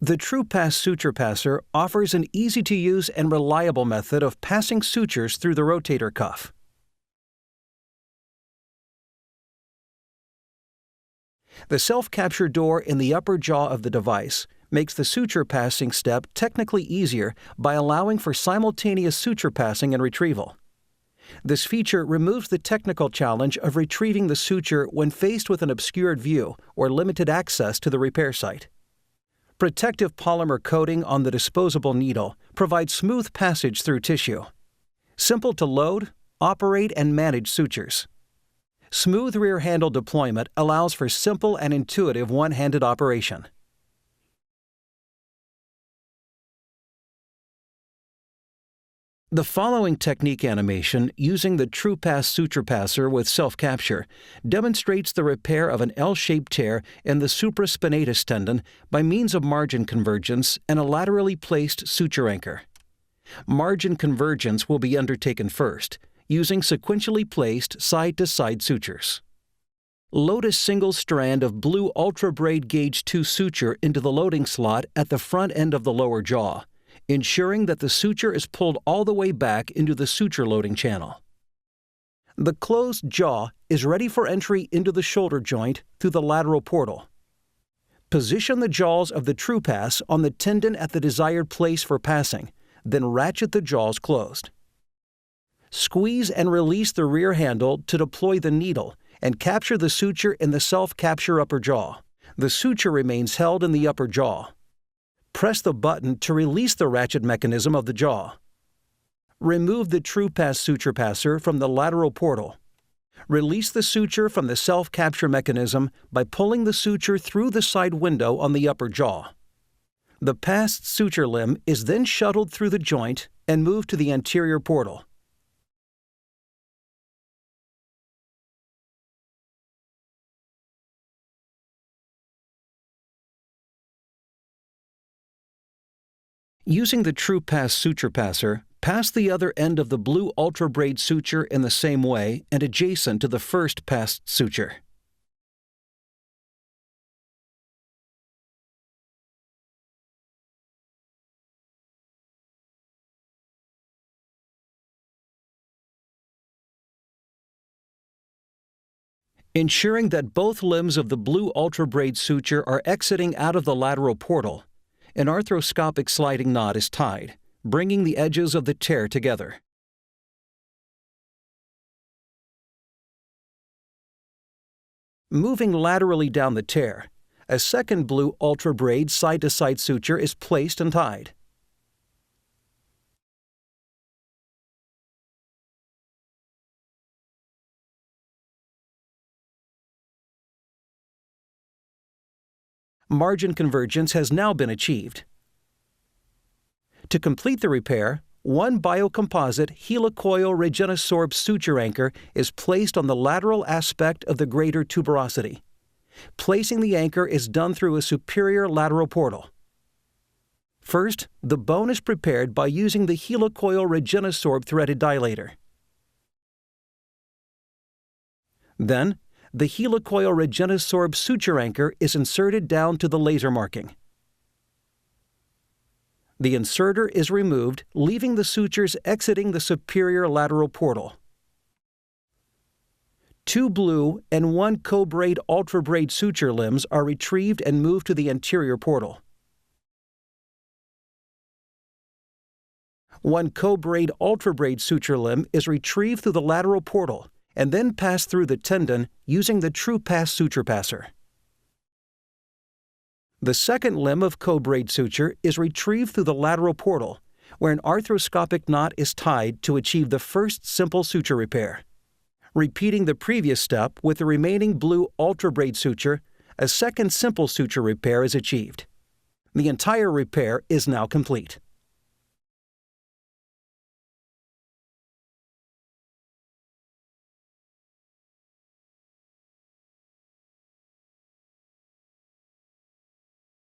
The TRUEPASS Suture Passer offers an easy-to-use and reliable method of passing sutures through the rotator cuff. The self-capture door in the upper jaw of the device makes the suture passing step technically easier by allowing for simultaneous suture passing and retrieval. This feature removes the technical challenge of retrieving the suture when faced with an obscured view or limited access to the repair site. Protective polymer coating on the disposable needle provides smooth passage through tissue. Simple to load, operate, and manage sutures. Smooth rear handle deployment allows for simple and intuitive one-handed operation. The following technique animation using the TRUEPASS Suture Passer with self-capture demonstrates the repair of an L-shaped tear in the supraspinatus tendon by means of margin convergence and a laterally placed suture anchor. Margin convergence will be undertaken first, using sequentially placed side-to-side sutures. Load a single strand of blue Ultra Braid Gauge 2 suture into the loading slot at the front end of the lower jaw, ensuring that the suture is pulled all the way back into the suture loading channel. The closed jaw is ready for entry into the shoulder joint through the lateral portal. Position the jaws of the TRUEPASS on the tendon at the desired place for passing, then ratchet the jaws closed. Squeeze and release the rear handle to deploy the needle and capture the suture in the self-capture upper jaw. The suture remains held in the upper jaw. Press the button to release the ratchet mechanism of the jaw. Remove the TRUEPASS Suture Passer from the lateral portal. Release the suture from the self-capture mechanism by pulling the suture through the side window on the upper jaw. The passed suture limb is then shuttled through the joint and moved to the anterior portal. Using the TRUEPASS Suture Passer, pass the other end of the blue Ultra Braid suture in the same way and adjacent to the first passed suture. Ensuring that both limbs of the blue Ultra Braid suture are exiting out of the lateral portal, an arthroscopic sliding knot is tied, bringing the edges of the tear together. Moving laterally down the tear, a second blue Ultra Braid side-to-side suture is placed and tied. Margin convergence has now been achieved. To complete the repair, one biocomposite helicoil Regenosorb suture anchor is placed on the lateral aspect of the greater tuberosity. Placing the anchor is done through a superior lateral portal. First, the bone is prepared by using the helicoil Regenosorb threaded dilator. Then, the helicoil Regenosorb suture anchor is inserted down to the laser marking. The inserter is removed, leaving the sutures exiting the superior lateral portal. 2 blue and 1 co-braid Ultra Braid suture limbs are retrieved and moved to the anterior portal. 1 co-braid Ultra Braid suture limb is retrieved through the lateral portal and then passed through the tendon using the TRUEPASS Suture Passer. The second limb of co-braid suture is retrieved through the lateral portal, where an arthroscopic knot is tied to achieve the first simple suture repair. Repeating the previous step with the remaining blue Ultra Braid suture, a second simple suture repair is achieved. The entire repair is now complete.